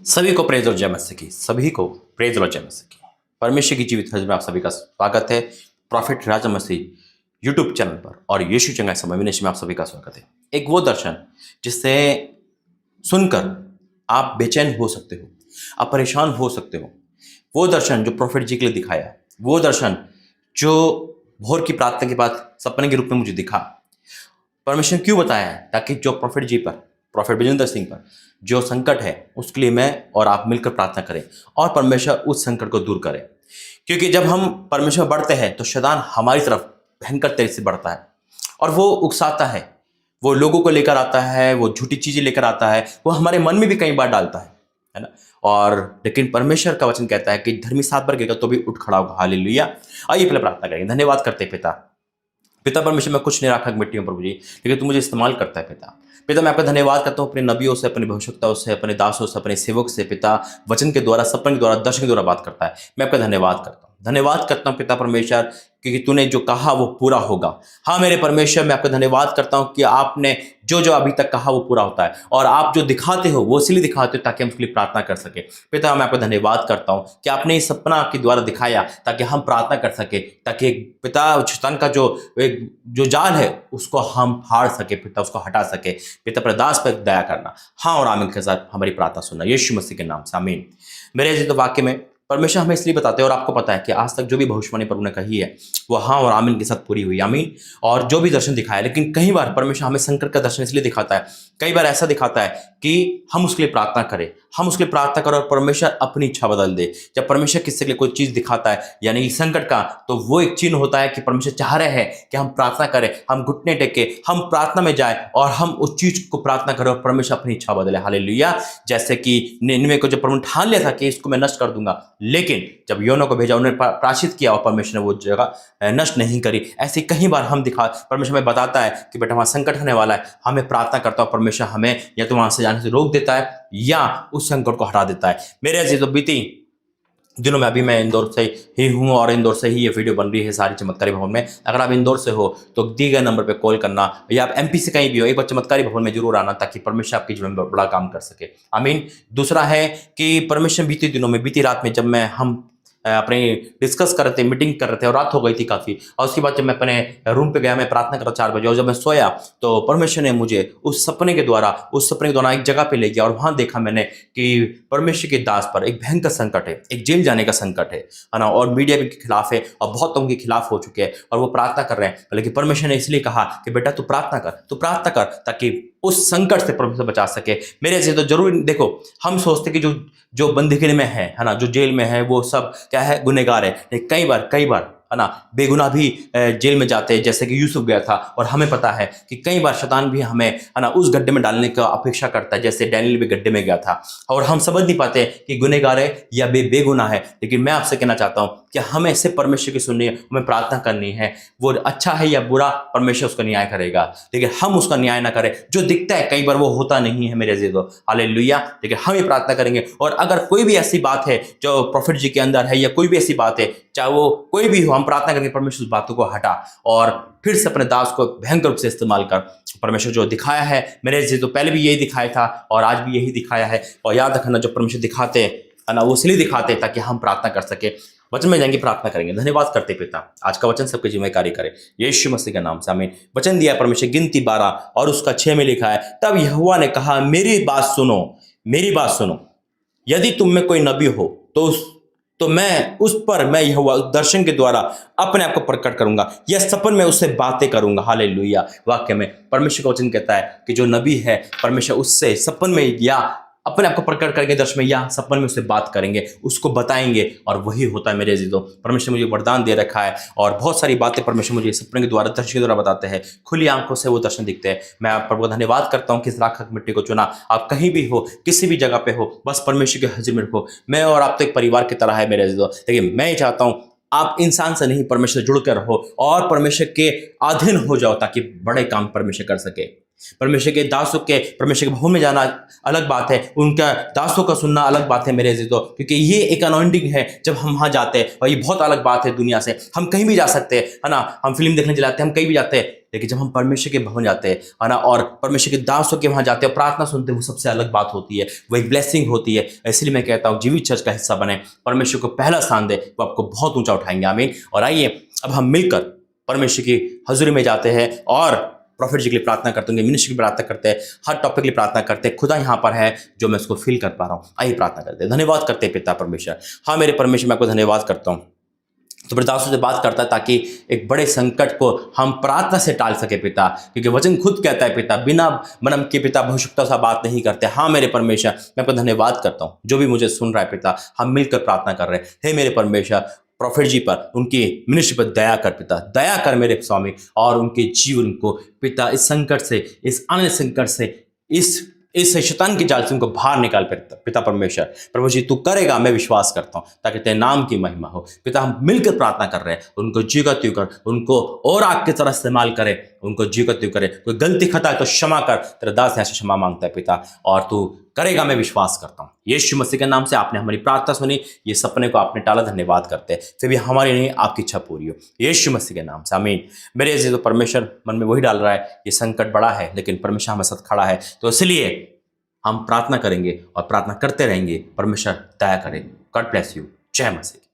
सभी को प्रेज और जय मसीह की। सभी को प्रेज और जय मसीह की। परमेश्वर की जीवित खबर में आप सभी का स्वागत है। प्रॉफिट राजा मसीह यूट्यूब चैनल पर और यीशु चंगाई समय विनेश में आप सभी का स्वागत है। एक वो दर्शन जिससे सुनकर आप बेचैन हो सकते हो, आप परेशान हो सकते हो। वो दर्शन जो प्रॉफिट जी के लिए दिखाया है, वो दर्शन जो भोर की प्रार्थना के बाद सपने के रूप में मुझे दिखा। परमेश्वर ने क्यों बताया है? ताकि जो प्रॉफिट जी पर, प्रॉफिट विजेंद्र सिंह पर जो संकट है उसके लिए मैं और आप मिलकर प्रार्थना करें और परमेश्वर उस संकट को दूर करे। क्योंकि जब हम परमेश्वर बढ़ते हैं तो शैतान हमारी तरफ भयंकर तेजी से बढ़ता है और वो उकसाता है, वो लोगों को लेकर आता है, वो झूठी चीजें लेकर आता है, वो हमारे मन में भी कई बार डालता है ना। और लेकिन परमेश्वर का वचन कहता है कि धर्मी 7 बार गिरेगा तो भी उठ खड़ा होगा। हालेलुया। आइए पहले प्रार्थना करेंगे। धन्यवाद करते हैं पिता। पिता परमेश्वर, मैं कुछ नहीं रखा मिट्टी हूँ प्रभु जी, लेकिन तू मुझे इस्तेमाल करता है पिता। पिता मैं आपका धन्यवाद करता हूँ अपने नबियों से, अपने भविष्यवक्ताओं से, अपने दासों से, अपने सेवक से। पिता वचन के द्वारा, सपन के द्वारा, दर्शन के द्वारा बात करता है। मैं आपका धन्यवाद करता हूँ, धन्यवाद करता हूँ पिता परमेश्वर, क्योंकि तूने जो कहा वो पूरा होगा। हाँ मेरे परमेश्वर, मैं आपका धन्यवाद करता हूँ कि आपने जो जो अभी तक कहा वो पूरा होता है और आप जो दिखाते हो वो इसलिए दिखाते हो ताकि हम उसके लिए प्रार्थना कर सके। पिता मैं आपका धन्यवाद करता हूँ कि आपने इस सपना के द्वारा दिखाया ताकि हम प्रार्थना कर सके, ताकि पिता शैतान का जो जाल है उसको हम फाड़ सके, पिता उसको हटा सके। पिता प्रदास पर दया करना। हाँ और आमीन के साथ हमारी प्रार्थना सुनना यीशु मसीह के नाम से, आमीन। मेरे जी तो वाक्य में परमेश्वर हमें इसलिए बताते हैं और आपको पता है कि आज तक जो भी भविष्यवाणी प्रभु ने कही है वो हाँ और आमीन के साथ पूरी हुई, आमीन। और जो भी दर्शन दिखाया, लेकिन कई बार परमेश्वर हमें संकट का दर्शन इसलिए दिखाता है, कई बार ऐसा दिखाता है कि हम उसके लिए प्रार्थना करें, हम उसके लिए प्रार्थना करें और परमेश्वर अपनी इच्छा बदल दे। जब परमेश्वर किसी के लिए कोई चीज दिखाता है यानी संकट का, तो वो एक चिन्ह होता है कि परमेश्वर चाह रहे हैं कि हम प्रार्थना करें, हम घुटने टेके, हम प्रार्थना में जाए और हम उस चीज को प्रार्थना करें और परमेश्वर अपनी इच्छा बदले। हालेलुया। जैसे कि निनवे को जब प्रभु ठान लिया था कि इसको मैं नष्ट कर दूंगा, लेकिन जब योना को भेजा उन्होंने प्राश्चित किया और परमेश्वर ने वो जगह नष्ट नहीं करी। ऐसे कई बार हम परमेश्वर हमें बताता है कि बेटा वहां संकट होने वाला है, हमें प्रार्थना करता हूं, परमेश्वर हमें या तो वहां से जाने से रोक देता है या उस संकट को हटा देता है। मेरे अजीजों, बीती दिनों में अभी मैं इंदौर से ही हूँ और इंदौर से ही ये वीडियो बन रही है सारी चमत्कारी भवन में। अगर आप इंदौर से हो तो दिए गए नंबर पे कॉल करना, या आप एमपी से कहीं भी हो, एक बार चमत्कारी भवन में जरूर आना ताकि परमेश्वर आपके जीवन में बड़ा काम कर सके, आमीन। दूसरा है कि परमेश्वर बीते दिनों में, बीती रात में जब मैं हम अपने डिस्कस कर रहे थे, मीटिंग कर रहे थे और रात हो गई थी काफ़ी, और उसके बाद जब मैं अपने रूम पे गया, मैं प्रार्थना करा 4 बजे और जब मैं सोया तो परमेश्वर ने मुझे उस सपने के द्वारा एक जगह पे ले गया और वहां देखा मैंने कि परमेश्वर के दास पर एक भयंकर संकट है, एक जेल जाने का संकट है ना। और मीडिया भी के खिलाफ है और बहुत लोगों के खिलाफ हो चुके हैं और वो प्रार्थना कर रहे हैं, लेकिन परमेश्वर ने इसलिए कहा कि बेटा तू प्रार्थना कर ताकि उस संकट से परमेश्वर बचा सके। मेरे से तो जरूर देखो, हम सोचते कि जो बंदीगृह में है ना, जो जेल में है वो सब क्या है, गुनहगार है। लेकिन कई बार है ना बेगुनाह भी जेल में जाते हैं, जैसे कि यूसुफ गया था। और हमें पता है कि कई बार शैतान भी हमें है ना उस गड्ढे में डालने का अपेक्षा करता है, जैसे डैनियल भी गड्ढे में गया था और हम समझ नहीं पाते कि गुनहगार है या बेगुनाह है। लेकिन मैं आपसे कहना चाहता हूँ कि हमें सिर्फ परमेश्वर की सुननी है, हमें प्रार्थना करनी है। वो अच्छा है या बुरा, परमेश्वर उसका न्याय करेगा, लेकिन हम उसका न्याय ना करें। जो दिखता है कई बार वो होता नहीं है मेरे अजीजों, हालेलुया। लेकिन हम ये प्रार्थना करेंगे और अगर कोई भी ऐसी बात है जो प्रॉफिट जी के अंदर है या कोई भी ऐसी बात है, चाहे वो कोई भी हो, हम प्रार्थना करेंगे परमेश्वर उस बातों को हटा और फिर से अपने दास को भयंकर रूप से इस्तेमाल कर। परमेश्वर जो दिखाया है मेरे से तो पहले भी यही दिखाया था और आज भी यही दिखाया है। और याद रखना, जो परमेश्वर दिखाते हैं ना वो इसलिए दिखाते हैं ताकि हम प्रार्थना कर सके। वचन में जाएंगे, प्रार्थना करेंगे। धन्यवाद करते पिता, आज का वचन सबके जीवन में कार्य करे यीशु मसीह के नाम से, आमीन। वचन दिया परमेश्वर, गिनती 12 और उसका 6 में लिखा है, तब यहोवा ने कहा मेरी बात सुनो, यदि तुम में कोई नबी हो तो मैं यहोवा दर्शन के द्वारा अपने आप को प्रकट करूंगा या सपन में उससे बातें करूंगा। हालेलुया। वाक्य में परमेश्वर का वचन कहता है कि जो नबी है परमेश्वर उससे सपन में या अपने आप को प्रकट करेंगे, दर्शन में या सपन में उससे बात करेंगे, उसको बताएंगे और वही होता है मेरे अजीजों। परमेश्वर मुझे वरदान दे रखा है और बहुत सारी बातें परमेश्वर मुझे सपने के द्वारा, दर्शन के द्वारा बताते हैं। खुली आंखों से वो दर्शन दिखते हैं। मैं आप प्रभु का धन्यवाद करता हूँ कि इस राखक मिट्टी को चुना। आप कहीं भी हो, किसी भी जगह पे हो, बस परमेश्वर के हाजिर में रखो। मैं और आप तो एक परिवार की तरह है मेरे अजीजों, लेकिन मैं चाहता हूँ आप इंसान से नहीं, परमेश्वर से जुड़ कर रहो और परमेश्वर के अधीन हो जाओ ताकि बड़े काम परमेश्वर कर सके। परमेश्वर के दासों के परमेश्वर के भवन में जाना अलग बात है, उनका दासों का सुनना अलग बात है मेरे अजीजों, क्योंकि ये एक अनॉइंटिंग है जब हम वहाँ जाते हैं, और ये बहुत अलग बात है दुनिया से। हम कहीं भी जा सकते हैं, है ना, हम फिल्म देखने चलाते हैं, हम कहीं भी जाते हैं, लेकिन जब हम परमेश्वर के भवन जाते हैं, है ना, और परमेश्वर के दासों के वहाँ जाते हैं, प्रार्थना सुनते हैं, वो सबसे अलग बात होती है, वो एक ब्लेसिंग होती है। इसलिए मैं कहता हूँ जीवित चर्च का हिस्सा बने, परमेश्वर को पहला स्थान दे, वो आपको बहुत ऊंचा उठाएंगे। आमीन। और आइए अब हम मिलकर परमेश्वर की हजूरी में जाते हैं और प्रॉफिट जी के लिए प्रार्थना करते हैं, मिनिस्ट्री की प्रार्थना करते हैं, हर टॉपिक के लिए प्रार्थना करते हैं। खुदा यहाँ पर है जो मैं उसको फील कर पा रहा हूँ। आइए प्रार्थना करते हैं। धन्यवाद करते हैं पिता परमेश्वर। हाँ मेरे परमेश्वर, मैं आपको धन्यवाद करता हूँ, तो दासों से बात करता है ताकि एक बड़े संकट को हम प्रार्थना से टाल सके पिता, क्योंकि वचन खुद कहता है पिता, बिना मनम के पिता भविष्यता सा बात नहीं करते। हाँ मेरे परमेश्वर, मैं आपको धन्यवाद करता हूँ, जो भी मुझे सुन रहा है पिता, हम मिलकर प्रार्थना कर रहे हैं। हे मेरे परमेश्वर, प्रॉफिट जी पर, उनकी मिनिस्ट्री पर दया कर पिता, दया कर मेरे स्वामी, और उनके जीवन को पिता इस संकट से, इस अन्य संकट से, इस शैतान के जाल से उनको बाहर निकाल पिता परमेश्वर। प्रभु जी तू करेगा, मैं विश्वास करता हूँ, ताकि तेरे नाम की महिमा हो पिता। हम मिलकर प्रार्थना कर रहे हैं, उनको जी का त्यों कर, उनको और आग की तरह इस्तेमाल करे, उनको जी का त्यों करे। कोई गलती खता है तो क्षमा कर, तेरा दास यहाँ से क्षमा मांगता है पिता, और तू करेगा, मैं विश्वास करता हूँ। यीशु मसीह के नाम से आपने हमारी प्रार्थना सुनी, ये सपने को आपने टाला, धन्यवाद करते हैं। फिर भी हमारी नहीं, आपकी इच्छा पूरी हो, यीशु मसीह के नाम से आमीन। मेरे अजीजों, परमेश्वर मन में वही डाल रहा है, ये संकट बड़ा है लेकिन परमेश्वर हमारे साथ खड़ा है, तो इसलिए हम प्रार्थना करेंगे और प्रार्थना करते रहेंगे। परमेश्वर दया करे। God bless you. जय मसीह।